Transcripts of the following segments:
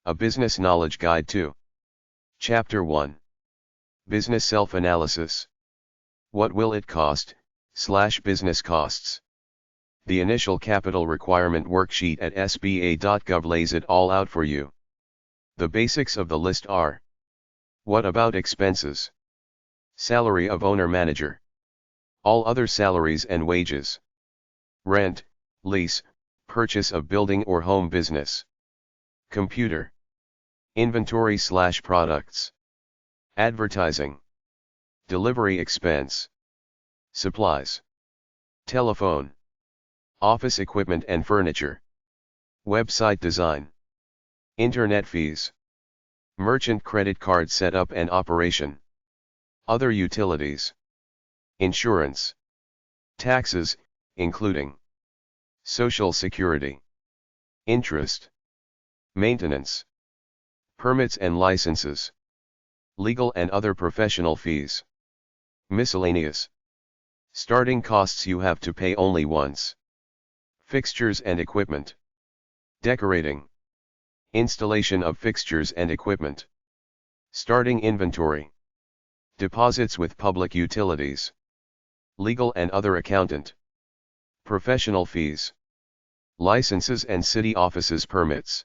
A Business Knowledge Guide 2. Chapter 1. Business Self-Analysis. What will it cost, / business costs. The initial capital requirement worksheet at sba.gov lays it all out for you. The basics of the list are: what about expenses? Salary of owner-manager. All other salaries and wages. Rent, lease, purchase of building or home business. Computer. Inventory / products. Advertising. Delivery expense. Supplies. Telephone. Office equipment and furniture. Website design. Internet fees. Merchant credit card setup and operation. Other utilities. Insurance. Taxes, including Social Security. Interest. Maintenance. Permits and licenses. Legal and other professional fees. Miscellaneous. Starting costs you have to pay only once. Fixtures and equipment. Decorating. Installation of fixtures and equipment. Starting inventory. Deposits with public utilities. Legal and other accountant. Professional fees. Licenses and city offices permits.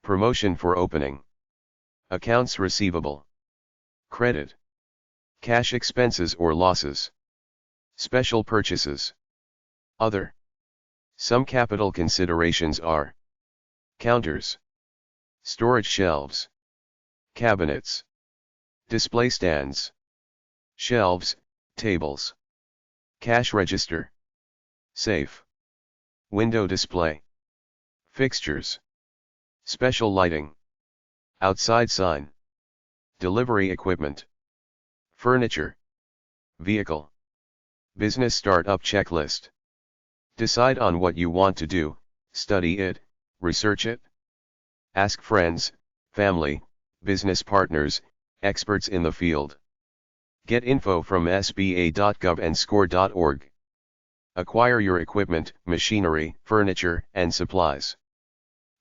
Promotion for opening. Accounts receivable. Credit. Cash expenses or losses. Special purchases. Other. Some capital considerations are: counters. Storage shelves. Cabinets. Display stands. Shelves, tables. Cash register. Safe. Window display. Fixtures. Special lighting. Outside sign. Delivery equipment. Furniture. Vehicle. Business startup checklist. Decide on what you want to do, study it, research it. Ask friends, family, business partners, experts in the field. Get info from sba.gov and score.org. Acquire your equipment, machinery, furniture, and supplies.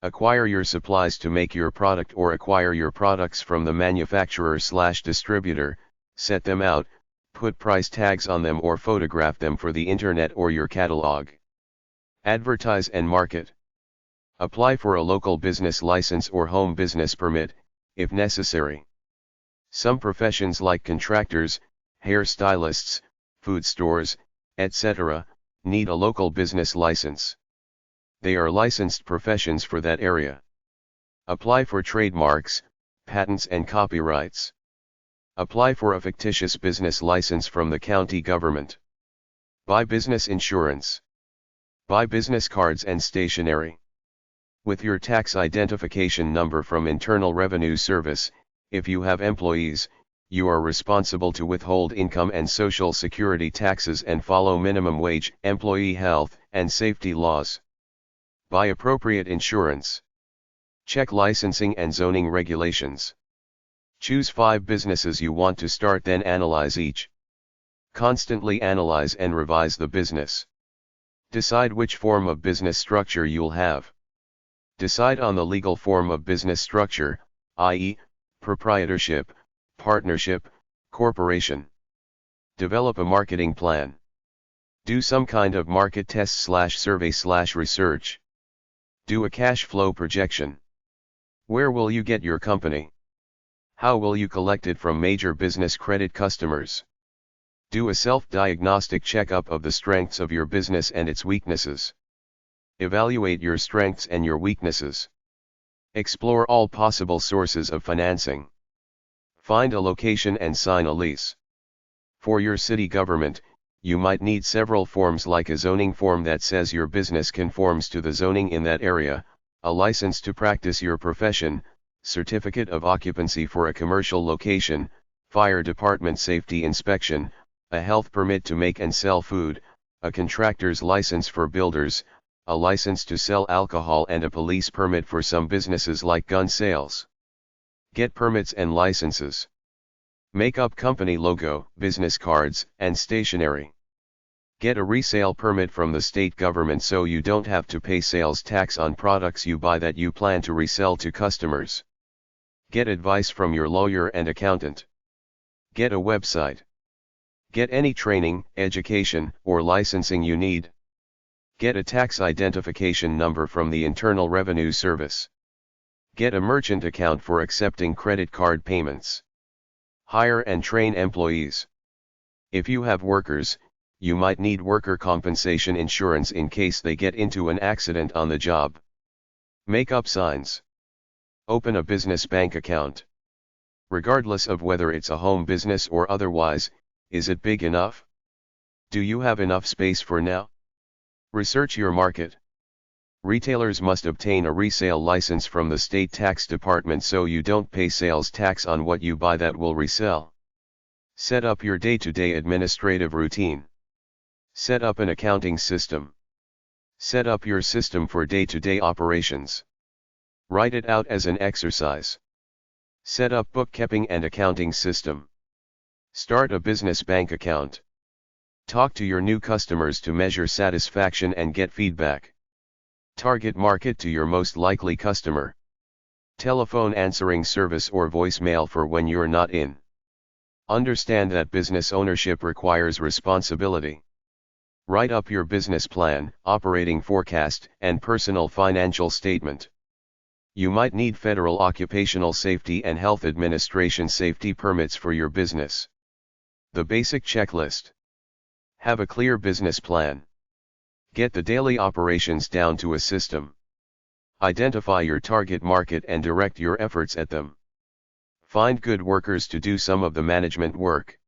Acquire your supplies to make your product or acquire your products from the manufacturer / distributor, set them out, put price tags on them or photograph them for the internet or your catalog. Advertise and market. Apply for a local business license or home business permit, if necessary. Some professions like contractors, hairstylists, food stores, etc., need a local business license. They are licensed professions for that area. Apply for trademarks, patents and copyrights. Apply for a fictitious business license from the county government. Buy business insurance. Buy business cards and stationery. With your tax identification number from Internal Revenue Service, if you have employees, you are responsible to withhold income and Social Security taxes and follow minimum wage, employee health and safety laws. Buy appropriate insurance. Check licensing and zoning regulations. Choose 5 businesses you want to start, then analyze each. Constantly analyze and revise the business. Decide which form of business structure you'll have. Decide on the legal form of business structure, i.e., proprietorship, partnership, corporation. Develop a marketing plan. Do some kind of market test / survey / research. Do a cash flow projection. Where will you get your company? How will you collect it from major business credit customers? Do a self-diagnostic checkup of the strengths of your business and its weaknesses. Evaluate your strengths and your weaknesses. Explore all possible sources of financing. Find a location and sign a lease. For your city government, you might need several forms, like a zoning form that says your business conforms to the zoning in that area, a license to practice your profession, certificate of occupancy for a commercial location, fire department safety inspection, a health permit to make and sell food, a contractor's license for builders, a license to sell alcohol, and a police permit for some businesses like gun sales. Get permits and licenses. Make up company logo, business cards, and stationery. Get a resale permit from the state government so you don't have to pay sales tax on products you buy that you plan to resell to customers. Get advice from your lawyer and accountant. Get a website. Get any training, education, or licensing you need. Get a tax identification number from the Internal Revenue Service. Get a merchant account for accepting credit card payments. Hire and train employees. If you have workers, you might need worker compensation insurance in case they get into an accident on the job. Make up signs. Open a business bank account. Regardless of whether it's a home business or otherwise, is it big enough? Do you have enough space for now? Research your market. Retailers must obtain a resale license from the state tax department so you don't pay sales tax on what you buy that will resell. Set up your day-to-day administrative routine. Set up an accounting system. Set up your system for day-to-day operations. Write it out as an exercise. Set up bookkeeping and accounting system. Start a business bank account. Talk to your new customers to measure satisfaction and get feedback. Target market to your most likely customer. Telephone answering service or voicemail for when you're not in. Understand that business ownership requires responsibility. Write up your business plan, operating forecast, and personal financial statement. You might need Federal Occupational Safety and Health Administration safety permits for your business. The basic checklist. Have a clear business plan. Get the daily operations down to a system. Identify your target market and direct your efforts at them. Find good workers to do some of the management work.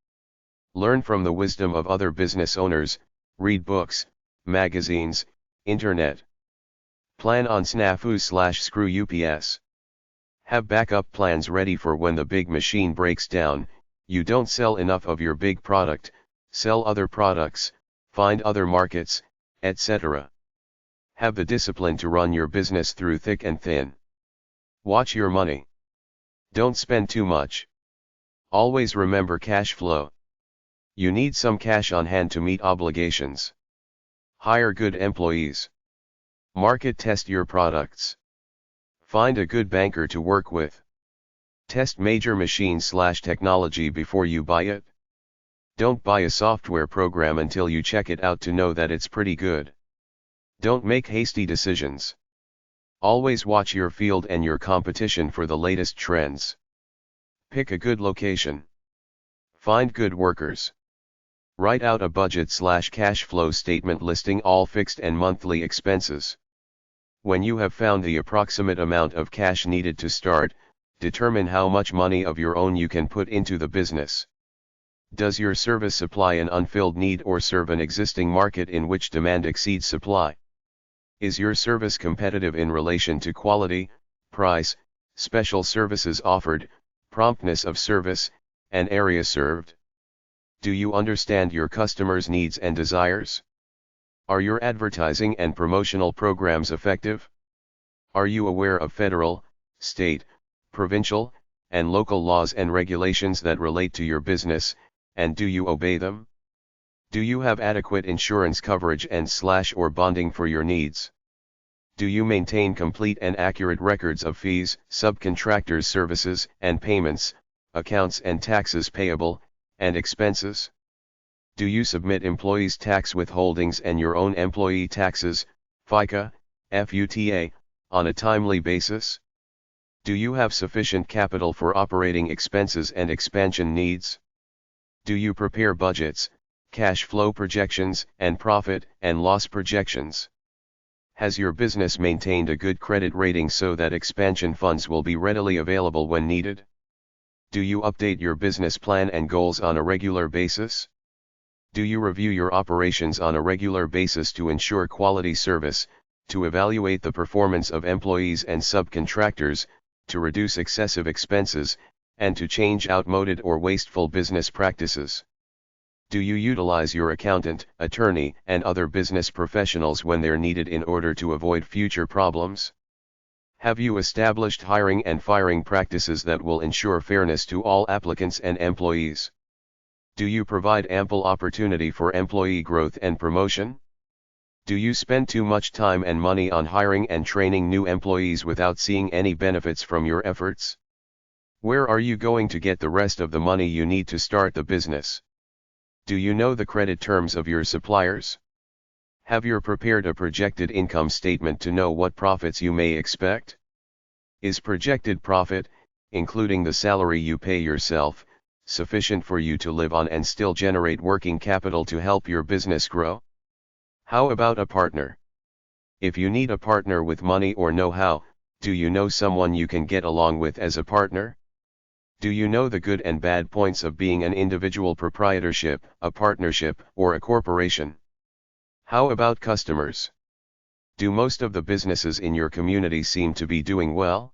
Learn from the wisdom of other business owners, read books, magazines, internet. Plan on snafu/screw UPS. Have backup plans ready for when the big machine breaks down, you don't sell enough of your big product, sell other products, find other markets, etc. Have the discipline to run your business through thick and thin. Watch your money. Don't spend too much. Always remember cash flow. You need some cash on hand to meet obligations. Hire good employees. Market test your products. Find a good banker to work with. Test major machine/technology before you buy it. Don't buy a software program until you check it out to know that it's pretty good. Don't make hasty decisions. Always watch your field and your competition for the latest trends. Pick a good location. Find good workers. Write out a budget/cash flow statement listing all fixed and monthly expenses. When you have found the approximate amount of cash needed to start, determine how much money of your own you can put into the business. Does your service supply an unfilled need or serve an existing market in which demand exceeds supply? Is your service competitive in relation to quality, price, special services offered, promptness of service, and area served? Do you understand your customers' needs and desires? Are your advertising and promotional programs effective? Are you aware of federal, state, provincial, and local laws and regulations that relate to your business, and do you obey them? Do you have adequate insurance coverage and/or bonding for your needs? Do you maintain complete and accurate records of fees, subcontractors' services and payments, accounts and taxes payable, and expenses? Do you submit employees' tax withholdings and your own employee taxes, FICA, FUTA, on a timely basis? Do you have sufficient capital for operating expenses and expansion needs? Do you prepare budgets, cash flow projections, and profit and loss projections? Has your business maintained a good credit rating so that expansion funds will be readily available when needed? Do you update your business plan and goals on a regular basis? Do you review your operations on a regular basis to ensure quality service, to evaluate the performance of employees and subcontractors, to reduce excessive expenses, and to change outmoded or wasteful business practices? Do you utilize your accountant, attorney, and other business professionals when they're needed in order to avoid future problems? Have you established hiring and firing practices that will ensure fairness to all applicants and employees? Do you provide ample opportunity for employee growth and promotion? Do you spend too much time and money on hiring and training new employees without seeing any benefits from your efforts? Where are you going to get the rest of the money you need to start the business? Do you know the credit terms of your suppliers? Have you prepared a projected income statement to know what profits you may expect? Is projected profit, including the salary you pay yourself, sufficient for you to live on and still generate working capital to help your business grow? How about a partner? If you need a partner with money or know-how, do you know someone you can get along with as a partner? Do you know the good and bad points of being an individual proprietorship, a partnership, or a corporation? How about customers? Do most of the businesses in your community seem to be doing well?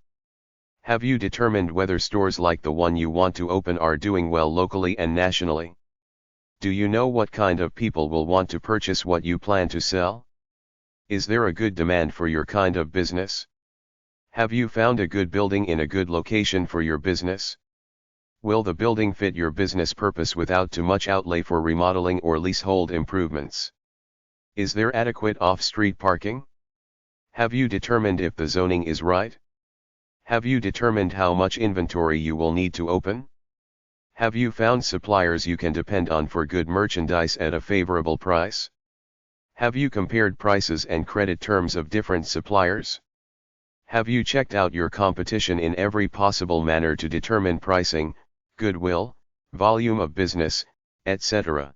Have you determined whether stores like the one you want to open are doing well locally and nationally? Do you know what kind of people will want to purchase what you plan to sell? Is there a good demand for your kind of business? Have you found a good building in a good location for your business? Will the building fit your business purpose without too much outlay for remodeling or leasehold improvements? Is there adequate off-street parking? Have you determined if the zoning is right? Have you determined how much inventory you will need to open? Have you found suppliers you can depend on for good merchandise at a favorable price? Have you compared prices and credit terms of different suppliers? Have you checked out your competition in every possible manner to determine pricing, goodwill, volume of business, etc.?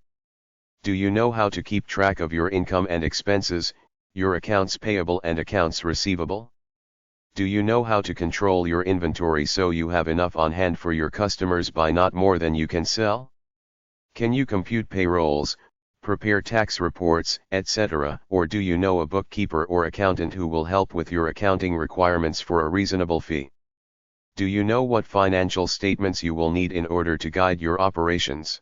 Do you know how to keep track of your income and expenses, your accounts payable and accounts receivable? Do you know how to control your inventory so you have enough on hand for your customers by not more than you can sell? Can you compute payrolls, prepare tax reports, etc., or do you know a bookkeeper or accountant who will help with your accounting requirements for a reasonable fee? Do you know what financial statements you will need in order to guide your operations?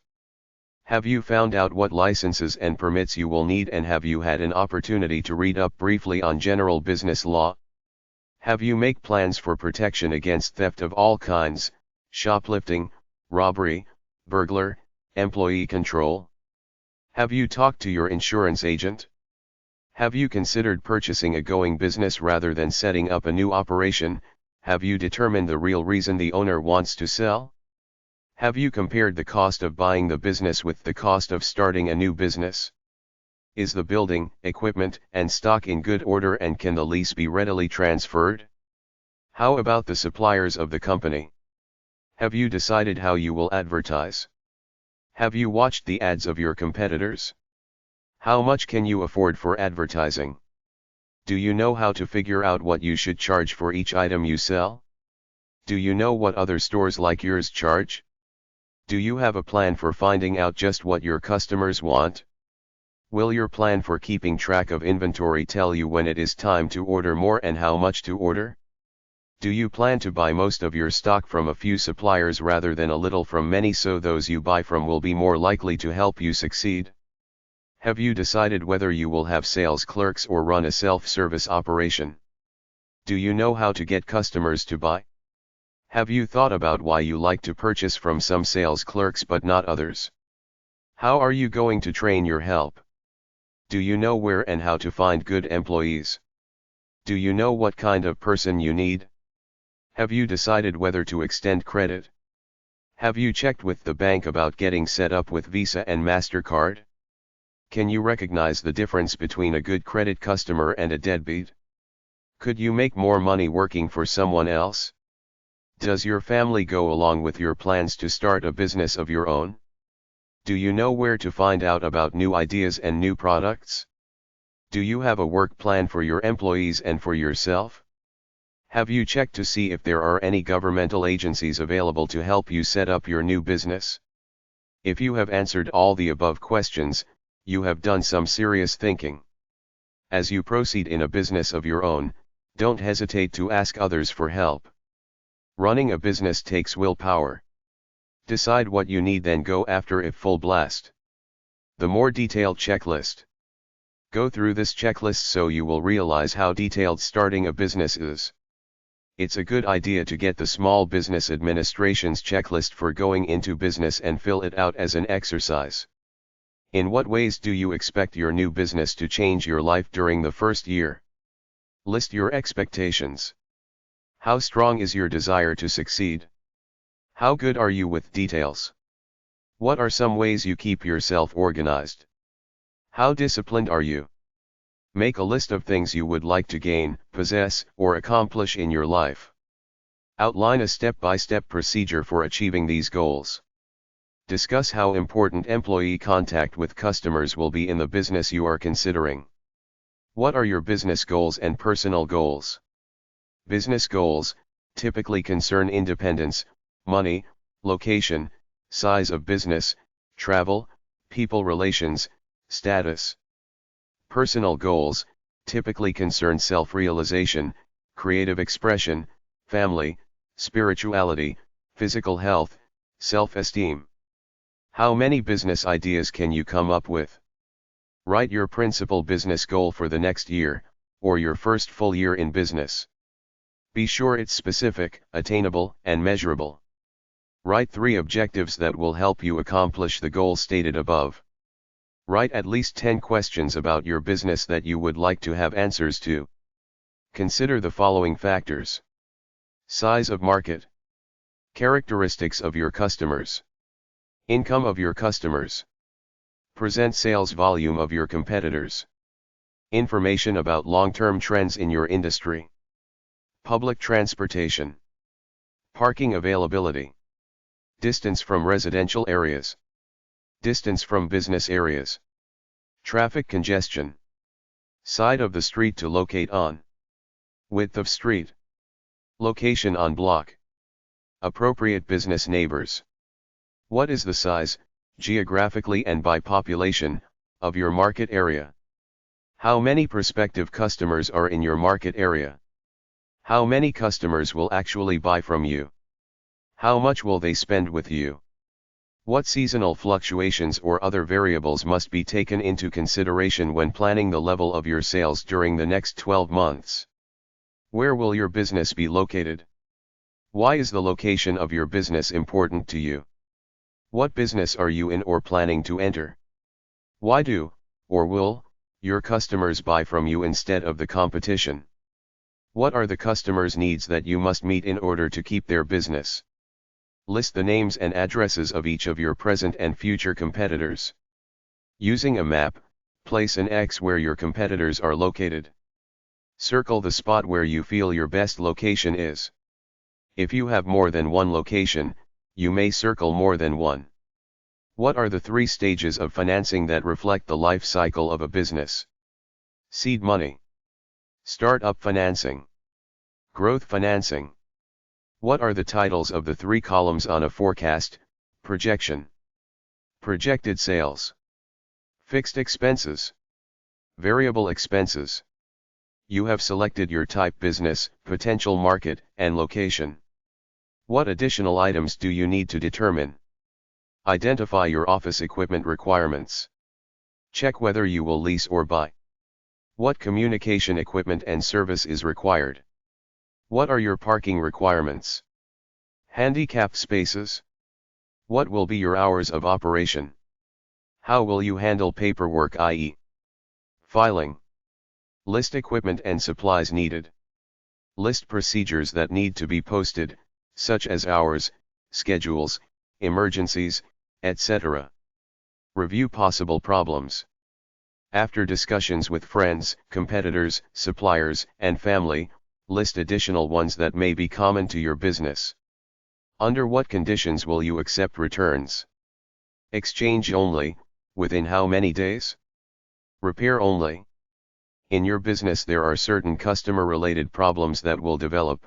Have you found out what licenses and permits you will need, and have you had an opportunity to read up briefly on general business law? Have you make plans for protection against theft of all kinds, shoplifting, robbery, burglar, employee control? Have you talked to your insurance agent? Have you considered purchasing a going business rather than setting up a new operation? Have you determined the real reason the owner wants to sell? Have you compared the cost of buying the business with the cost of starting a new business? Is the building, equipment, and stock in good order, and can the lease be readily transferred? How about the suppliers of the company? Have you decided how you will advertise? Have you watched the ads of your competitors? How much can you afford for advertising? Do you know how to figure out what you should charge for each item you sell? Do you know what other stores like yours charge? Do you have a plan for finding out just what your customers want? Will your plan for keeping track of inventory tell you when it is time to order more and how much to order? Do you plan to buy most of your stock from a few suppliers rather than a little from many, so those you buy from will be more likely to help you succeed? Have you decided whether you will have sales clerks or run a self-service operation? Do you know how to get customers to buy? Have you thought about why you like to purchase from some sales clerks but not others? How are you going to train your help? Do you know where and how to find good employees? Do you know what kind of person you need? Have you decided whether to extend credit? Have you checked with the bank about getting set up with Visa and MasterCard? Can you recognize the difference between a good credit customer and a deadbeat? Could you make more money working for someone else? Does your family go along with your plans to start a business of your own? Do you know where to find out about new ideas and new products? Do you have a work plan for your employees and for yourself? Have you checked to see if there are any governmental agencies available to help you set up your new business? If you have answered all the above questions, you have done some serious thinking. As you proceed in a business of your own, don't hesitate to ask others for help. Running a business takes willpower. Decide what you need, then go after it full blast. The more detailed checklist. Go through this checklist so you will realize how detailed starting a business is. It's a good idea to get the Small Business Administration's checklist for going into business and fill it out as an exercise. In what ways do you expect your new business to change your life during the first year? List your expectations. How strong is your desire to succeed? How good are you with details? What are some ways you keep yourself organized? How disciplined are you? Make a list of things you would like to gain, possess, or accomplish in your life. Outline a step-by-step procedure for achieving these goals. Discuss how important employee contact with customers will be in the business you are considering. What are your business goals and personal goals? Business goals typically concern independence, money, location, size of business, travel, people relations, status. Personal goals typically concern self-realization, creative expression, family, spirituality, physical health, self-esteem. How many business ideas can you come up with? Write your principal business goal for the next year, or your first full year in business. Be sure it's specific, attainable, and measurable. Write 3 objectives that will help you accomplish the goal stated above. Write at least 10 questions about your business that you would like to have answers to. Consider the following factors: size of market, characteristics of your customers, income of your customers, present sales volume of your competitors, information about long-term trends in your industry, public transportation, parking availability, distance from residential areas, distance from business areas, traffic congestion, side of the street to locate on, width of street, location on block, appropriate business neighbors. What is the size, geographically and by population, of your market area? How many prospective customers are in your market area? How many customers will actually buy from you? How much will they spend with you? What seasonal fluctuations or other variables must be taken into consideration when planning the level of your sales during the next 12 months? Where will your business be located? Why is the location of your business important to you? What business are you in or planning to enter? Why do, or will, your customers buy from you instead of the competition? What are the customers' needs that you must meet in order to keep their business? List the names and addresses of each of your present and future competitors. Using a map, place an X where your competitors are located. Circle the spot where you feel your best location is. If you have more than one location, you may circle more than one. What are the 3 stages of financing that reflect the life cycle of a business? Seed money, startup financing, growth financing. What are the titles of the 3 columns on a forecast, projection? Projected sales, fixed expenses, variable expenses. You have selected your type business, potential market, and location. What additional items do you need to determine? Identify your office equipment requirements. Check whether you will lease or buy. What communication equipment and service is required? What are your parking requirements? Handicapped spaces? What will be your hours of operation? How will you handle paperwork, i.e., filing? List equipment and supplies needed. List procedures that need to be posted, such as hours, schedules, emergencies, etc. Review possible problems. After discussions with friends, competitors, suppliers, and family, list additional ones that may be common to your business. Under what conditions will you accept returns? Exchange only, within how many days? Repair only. In your business there are certain customer-related problems that will develop.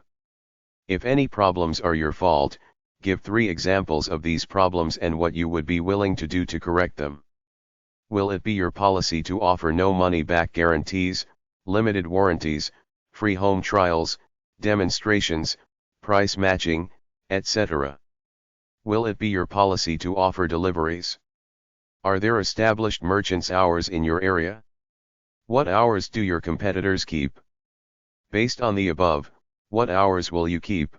If any problems are your fault, give 3 examples of these problems and what you would be willing to do to correct them. Will it be your policy to offer no money-back guarantees, limited warranties, free home trials, demonstrations, price matching, etc.? Will it be your policy to offer deliveries? Are there established merchants' hours in your area? What hours do your competitors keep? Based on the above, What hours will you keep?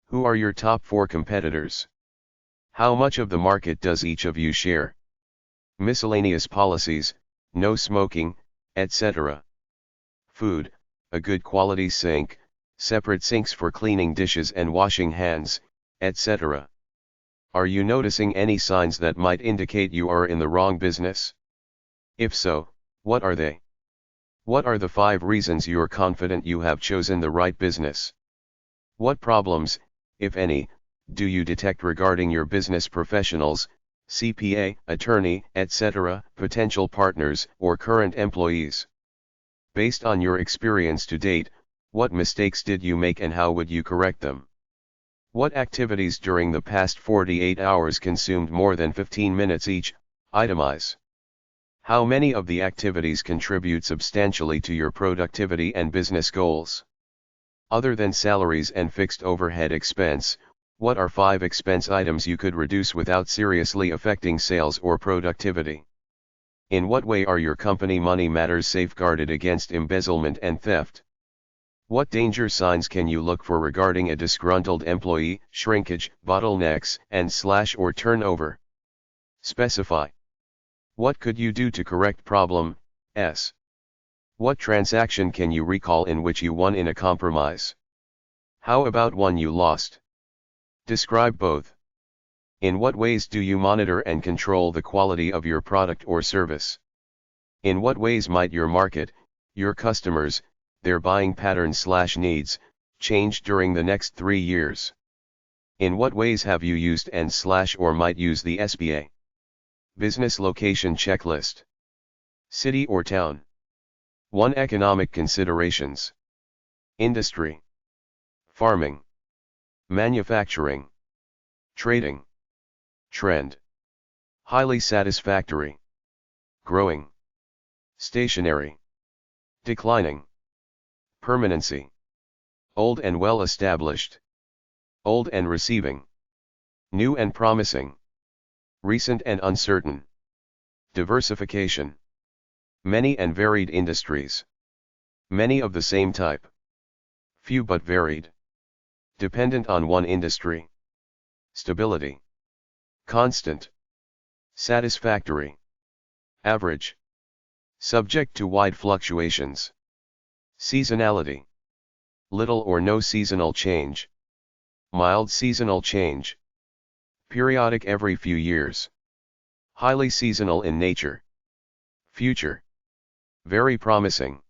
Who are your top 4 competitors? How much of the market does each of you share? Miscellaneous policies, no smoking, etc. Food, a good quality sink, separate sinks for cleaning dishes and washing hands, etc. Are you noticing any signs that might indicate you are in the wrong business? If so, what are they? What are the 5 reasons you're confident you have chosen the right business? What problems, if any, do you detect regarding your business professionals, CPA, attorney, etc., potential partners, or current employees? Based on your experience to date, what mistakes did you make and how would you correct them? What activities during the past 48 hours consumed more than 15 minutes each? Itemize. How many of the activities contribute substantially to your productivity and business goals? Other than salaries and fixed overhead expense, what are 5 expense items you could reduce without seriously affecting sales or productivity? In what way are your company money matters safeguarded against embezzlement and theft? What danger signs can you look for regarding a disgruntled employee, shrinkage, bottlenecks, and/or turnover? Specify. What could you do to correct problem? What transaction can you recall in which you won in a compromise? How about one you lost? Describe both. In what ways do you monitor and control the quality of your product or service? In what ways might your market, your customers, their buying patterns/needs, change during the next 3 years? In what ways have you used and/or might use the SBA? Business location checklist. City or town? 1. Economic considerations. Industry. Farming. Manufacturing. Trading. Trend. Highly satisfactory. Growing. Stationary. Declining. Permanency. Old and well established. Old and receiving. New and promising. Recent and uncertain. Diversification. Many and varied industries. Many of the same type. Few but varied. Dependent on one industry. Stability. Constant. Satisfactory. Average. Subject to wide fluctuations. Seasonality. Little or no seasonal change. Mild seasonal change. Periodic every few years. Highly seasonal in nature. Future. Very promising.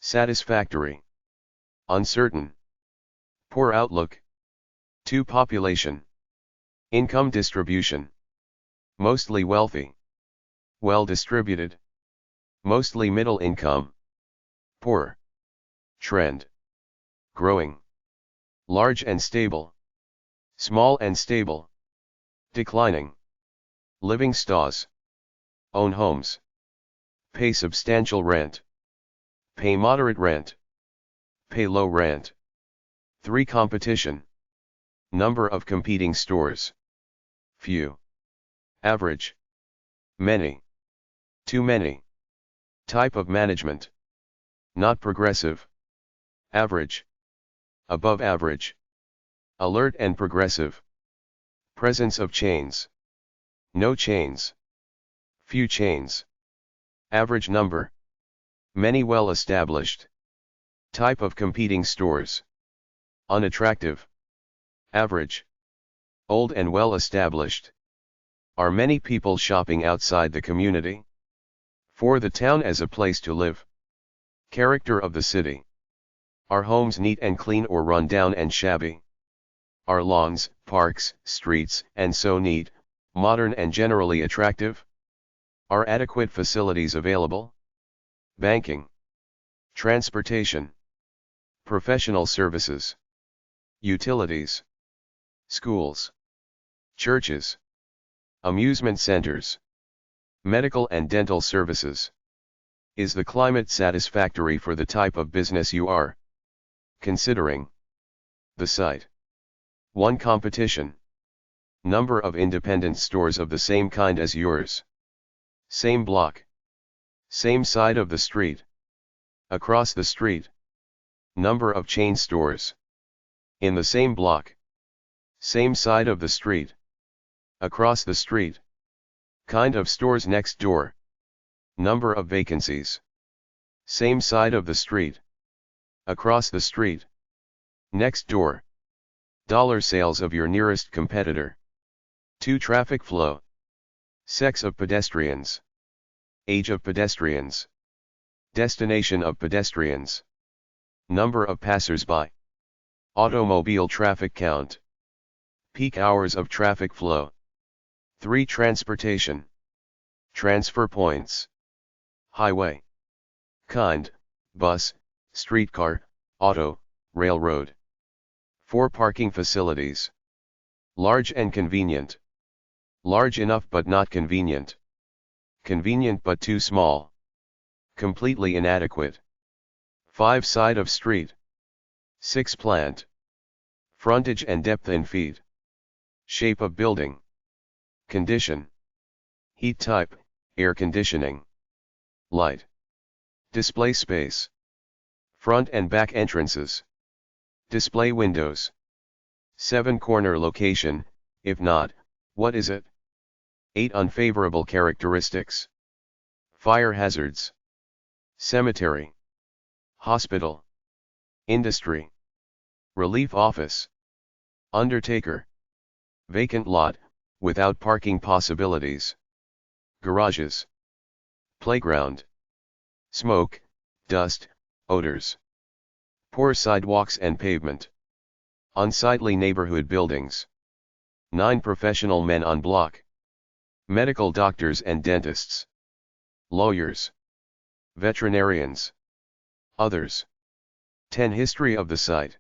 Satisfactory. Uncertain. Poor outlook. 2. Population. Income distribution. Mostly wealthy. Well distributed. Mostly middle income. Poor. Trend. Growing. Large and stable. Small and stable. Declining. Living stas. Own homes. Pay substantial rent. Pay moderate rent. Pay low rent. 3. Competition. Number of competing stores. Few. Average. Many. Too many. Type of management. Not progressive. Average. Above average. Alert and progressive. Presence of chains. No chains. Few chains. Average number. Many well established. Type of competing stores. Unattractive. Average. Old and well established. Are many people shopping outside the community? For the town as a place to live. Character of the city. Are homes neat and clean or run down and shabby? Are lawns, parks, streets, and so neat, modern and generally attractive? Are adequate facilities available? Banking. Transportation. Professional services. Utilities. Schools. Churches. Amusement centers. Medical and dental services. Is the climate satisfactory for the type of business you are considering? The site. 1. Competition. Number of independent stores of the same kind as yours. Same block. Same side of the street. Across the street. Number of chain stores. In the same block. Same side of the street. Across the street. Kind of stores next door. Number of vacancies. Same side of the street. Across the street. Next door. Dollar sales of your nearest competitor. 2. Traffic flow. Sex of pedestrians. Age of pedestrians. Destination of pedestrians. Number of passers-by. Automobile traffic count. Peak hours of traffic flow. 3. Transportation. Transfer points. Highway. Kind, bus, streetcar, auto, railroad. 4. Parking facilities. Large and convenient. Large enough but not convenient. Convenient but too small. Completely inadequate. 5. Side of street. 6. Plant. Frontage and depth in feet. Shape of building. Condition. Heat type, air conditioning. Light. Display space. Front and back entrances. Display windows. 7. Corner location, if not, what is it? 8. Unfavorable characteristics. Fire hazards. Cemetery. Hospital. Industry. Relief office. Undertaker. Vacant lot, without parking possibilities. Garages. Playground. Smoke, dust, odors. Poor sidewalks and pavement. Unsightly neighborhood buildings. 9. Professional men on block. Medical doctors and dentists. Lawyers. Veterinarians. Others. 10. History of the site.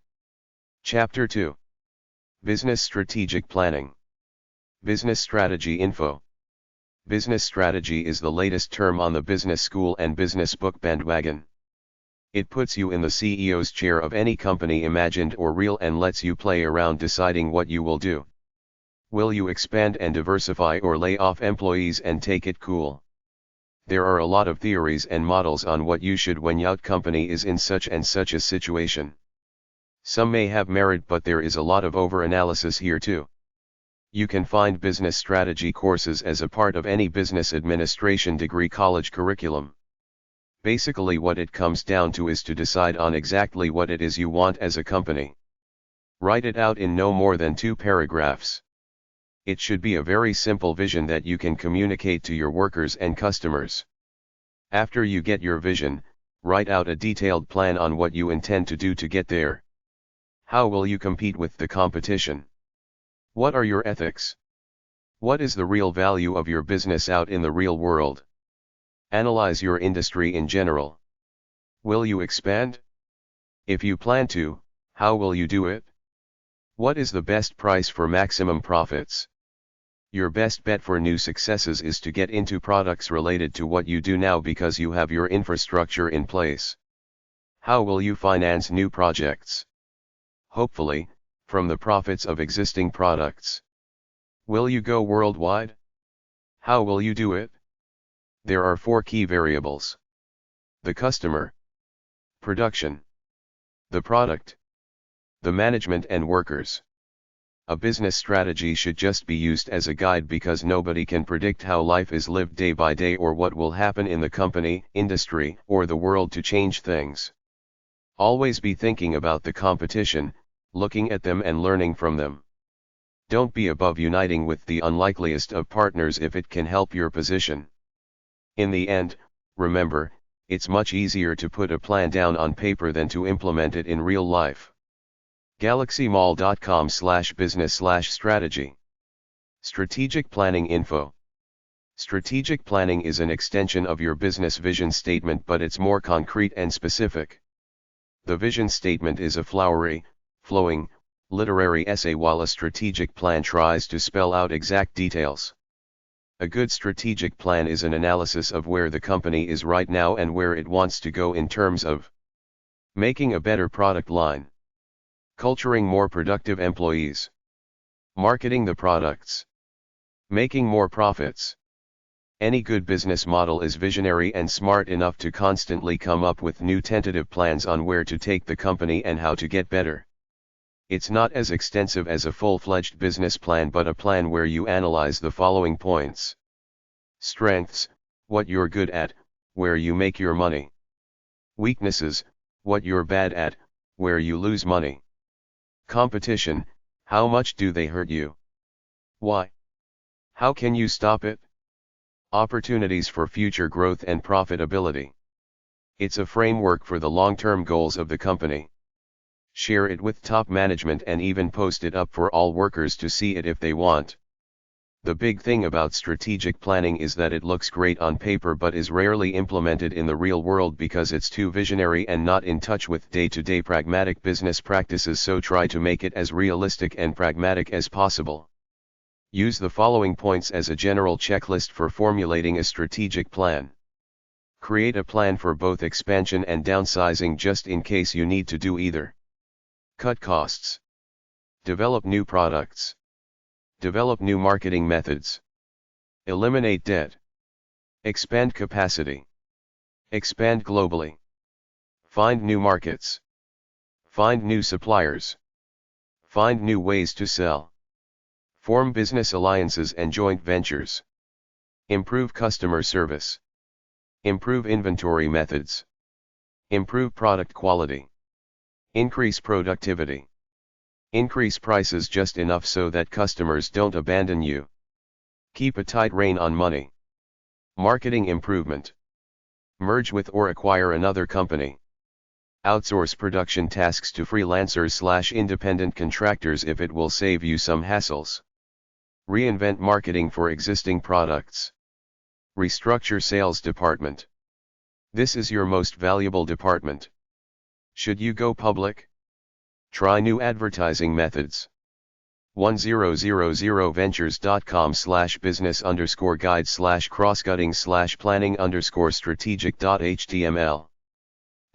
Chapter 2. Business Strategic Planning. Business Strategy Info. Business strategy is the latest term on the business school and business book bandwagon. It puts you in the CEO's chair of any company, imagined or real, and lets you play around deciding what you will do. Will you expand and diversify, or lay off employees and take it cool? There are a lot of theories and models on what you should when your company is in such and such a situation. Some may have merit, but there is a lot of over-analysis here too. You can find business strategy courses as a part of any business administration degree college curriculum. Basically what it comes down to is to decide on exactly what it is you want as a company. Write it out in no more than 2 paragraphs. It should be a very simple vision that you can communicate to your workers and customers. After you get your vision, write out a detailed plan on what you intend to do to get there. How will you compete with the competition? What are your ethics? What is the real value of your business out in the real world? Analyze your industry in general. Will you expand? If you plan to, how will you do it? What is the best price for maximum profits? Your best bet for new successes is to get into products related to what you do now, because you have your infrastructure in place. How will you finance new projects? Hopefully, from the profits of existing products. Will you go worldwide? How will you do it? There are 4 key variables. The customer. Production. The product. The management and workers. A business strategy should just be used as a guide, because nobody can predict how life is lived day by day, or what will happen in the company, industry, or the world to change things. Always be thinking about the competition, looking at them and learning from them. Don't be above uniting with the unlikeliest of partners if it can help your position. In the end, remember, it's much easier to put a plan down on paper than to implement it in real life. GalaxyMall.com/business/strategy. Strategic Planning Info. Strategic planning is an extension of your business vision statement, but it's more concrete and specific. The vision statement is a flowery, flowing, literary essay, while a strategic plan tries to spell out exact details. A good strategic plan is an analysis of where the company is right now and where it wants to go in terms of making a better product line, culturing more productive employees, marketing the products, making more profits, Any good business model is visionary and smart enough to constantly come up with new tentative plans on where to take the company and how to get better. It's not as extensive as a full-fledged business plan, but a plan where you analyze the following points. Strengths, what you're good at, where you make your money. Weaknesses, what you're bad at, where you lose money. Competition, how much do they hurt you? Why? How can you stop it? Opportunities for future growth and profitability. It's a framework for the long-term goals of the company. Share it with top management and even post it up for all workers to see it if they want. The big thing about strategic planning is that it looks great on paper but is rarely implemented in the real world because it's too visionary and not in touch with day-to-day pragmatic business practices, so try to make it as realistic and pragmatic as possible. Use the following points as a general checklist for formulating a strategic plan. Create a plan for both expansion and downsizing just in case you need to do either. Cut costs. Develop new products. Develop new marketing methods. Eliminate debt. Expand capacity. Expand globally. Find new markets. Find new suppliers. Find new ways to sell. Form business alliances and joint ventures. Improve customer service. Improve inventory methods. Improve product quality. Increase productivity. Increase prices just enough so that customers don't abandon you. Keep a tight rein on money. Marketing improvement. Merge with or acquire another company. Outsource production tasks to freelancers/independent contractors if it will save you some hassles. Reinvent marketing for existing products. Restructure sales department. This is your most valuable department. Should you go public? Try new advertising methods. 1000ventures.com/business_guide/crosscutting/planning_strategic.html.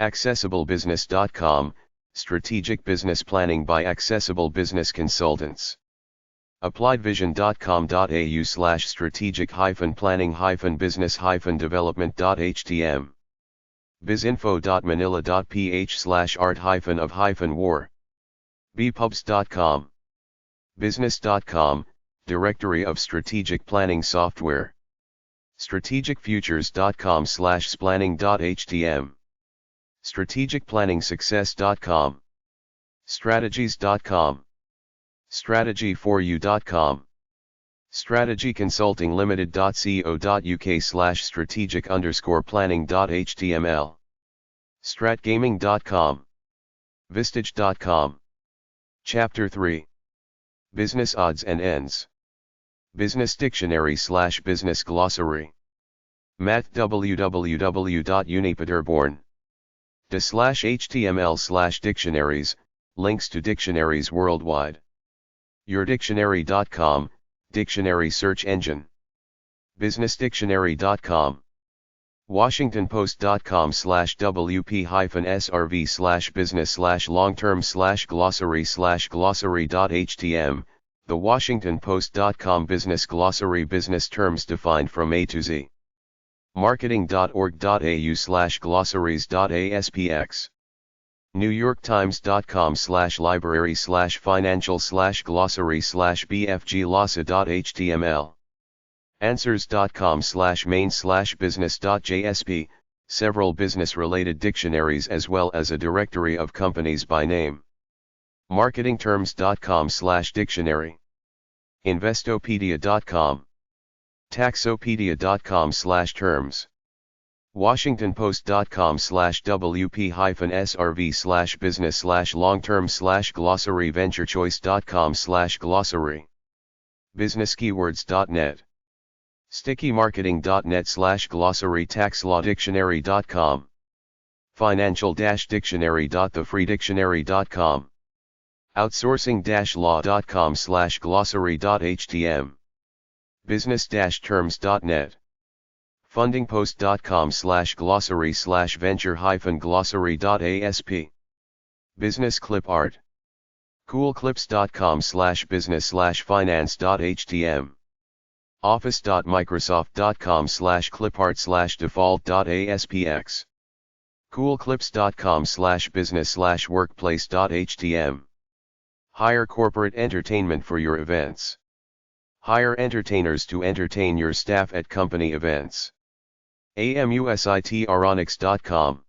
accessiblebusiness.com, strategic business planning by accessible business consultants. appliedvision.com.au/strategic-planning-business-development.htm. bizinfo.manila.ph/art-of-war. bpubs.com. business.com, Directory of Strategic Planning Software. strategicfutures.com/splanning.htm. strategicplanningsuccess.com. strategies.com. strategyforyou.com. strategyconsultinglimited.co.uk/strategic_planning.html. stratgaming.com. vistage.com. Chapter 3. Business Odds and Ends. Business Dictionary/Business Glossary. Math www.unipaderborn.de/html/dictionaries, links to dictionaries worldwide. yourdictionary.com, dictionary search engine. businessdictionary.com. washingtonpost.com/wp-srv/business/long-term/glossary/glossary.htm, thewashingtonpost.com business glossary, business terms defined from A to Z. marketing.org.au/glossaries.aspx. newyorktimes.com/library/financial/glossary/bfglossa.html. answers.com/main/business.jsp, several business-related dictionaries as well as a directory of companies by name. marketingterms.com/dictionary. investopedia.com. taxopedia.com/terms. washingtonpost.com/wp-srv/business/long-term/glossary. venturechoice.com/glossary. businesskeywords.net. stickymarketing.net/glossary. taxlawdictionary.com. financial-dictionary.thefreedictionary.com. outsourcing-law.com/glossary.htm. business-terms.net. fundingpost.com/glossary/venture-glossary.asp. business clip art. coolclips.com/business/finance.htm. office.microsoft.com/clipart/default.aspx, coolclips.com/business/workplace.htm. Hire corporate entertainment for your events. Hire entertainers to entertain your staff at company events. amusitronics.com.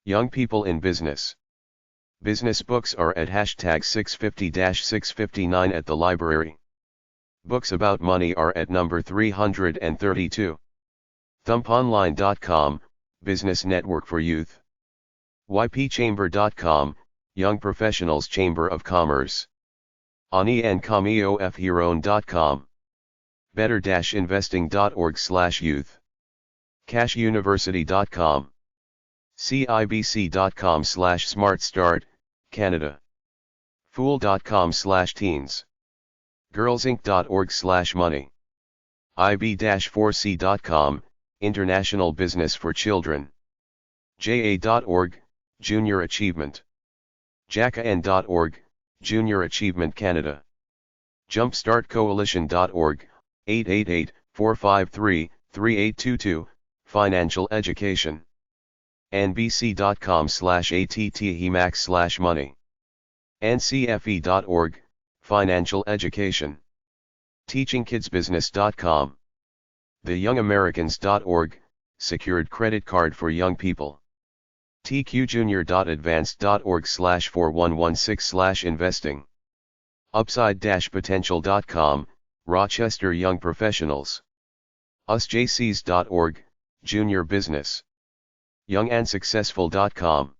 Young people in business. Business books are at hashtag 650-659 at the library. Books about money are at number 332. Thumponline.com, business network for youth. ypchamber.com, Young Professionals Chamber of Commerce. aniandcamiofheroin.com. better-investing.org/youth. cashuniversity.com. cibc.com/smartstart, Canada. fool.com/teens. girlsinc.org/money. ib-4c.com, International Business for Children. ja.org, Junior Achievement. jacan.org, Junior Achievement Canada. jumpstartcoalition.org, 888-453-3822, Financial Education. nbc.com/atthemax/money. ncfe.org, Financial Education. teachingkidsbusiness.com. theyoungamericans.org, Secured Credit Card for Young People. tqjunior.advanced.org/4116/investing. upside-potential.com, Rochester Young Professionals. usjcs.org, Junior Business. youngandsuccessful.com.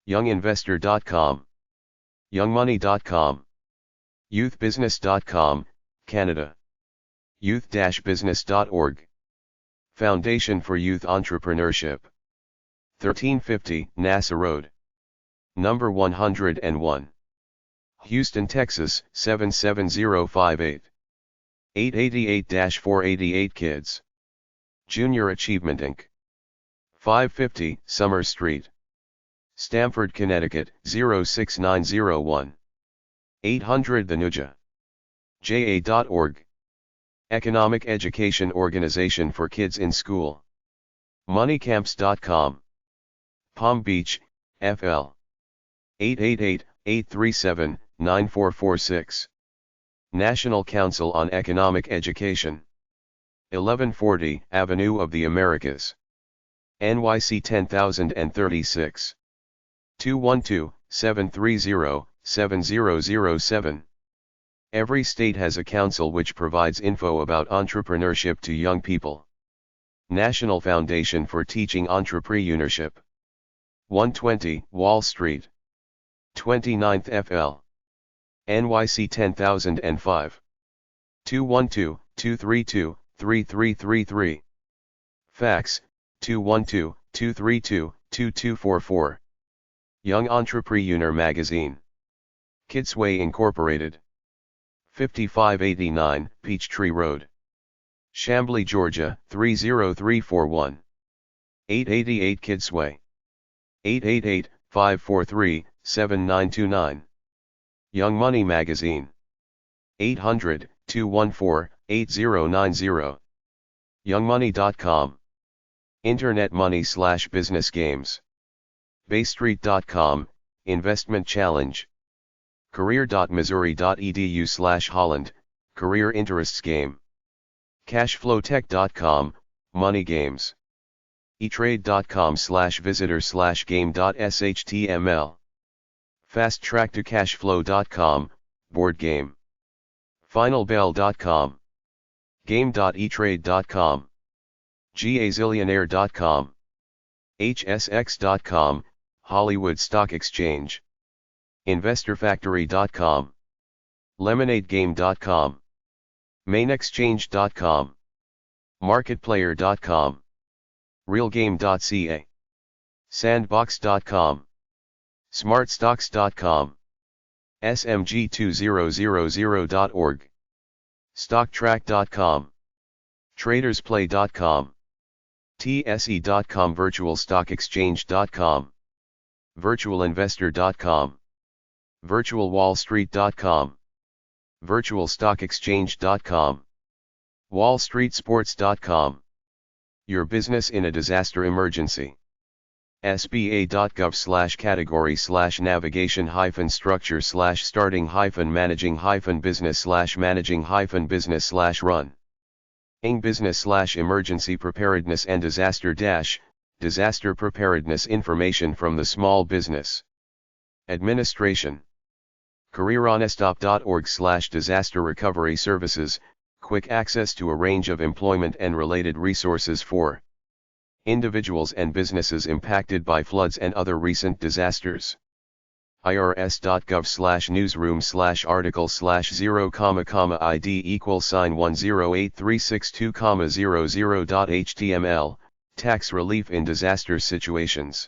younginvestor.com. youngmoney.com. youthbusiness.com, Canada. youth-business.org. Foundation for Youth Entrepreneurship. 1350 NASA Road. Number 101. Houston, Texas, 77058. 888-488 Kids. Junior Achievement Inc. 550 Summer Street. Stamford, Connecticut, 06901. 800 The Nuja. ja.org. Economic Education Organization for Kids in School. moneycamps.com. Palm Beach, FL. 888-837-9446. National Council on Economic Education. 1140 Avenue of the Americas. NYC 10036. 212-730-7007. Every state has a council which provides info about entrepreneurship to young people. National Foundation for Teaching Entrepreneurship. 120 Wall Street. 29th FL. NYC 10005. 212-232-3333. Fax, 212-232-2244. Young Entrepreneur Magazine. Kidsway Incorporated. 5589 Peachtree Road. Chambly, Georgia, 30341. 888 Kidsway. 888-543-7929. Young Money Magazine. 800-214-8090. youngmoney.com. Internet money/business games. baystreet.com, Investment Challenge. career.missouri.edu/Holland, Career Interests Game. cashflowtech.com, Money Games. etrade.com/visitor/game.html. fasttracktocashflow.com, Board Game. finalbell.com. game.etrade.com. gazillionaire.com. hsx.com, Hollywood Stock Exchange. investorfactory.com. lemonadegame.com. mainexchange.com. marketplayer.com. realgame.ca. sandbox.com. smartstocks.com. smg2000.org. stocktrack.com. tradersplay.com. tse.com. virtualstockexchange.com. virtualinvestor.com. virtualwallstreet.com. virtualstockexchange.com. wallstreetsports.com. Your business in a disaster emergency. sba.gov/category/navigation-structure/starting-managing-business/run. ing business/emergency preparedness and disaster preparedness information from the Small Business Administration. careeronestop.org/disaster recovery services, quick access to a range of employment and related resources for individuals and businesses impacted by floods and other recent disasters. irs.gov/newsroom/article/0, ID =108362,00.html, tax relief in disaster situations.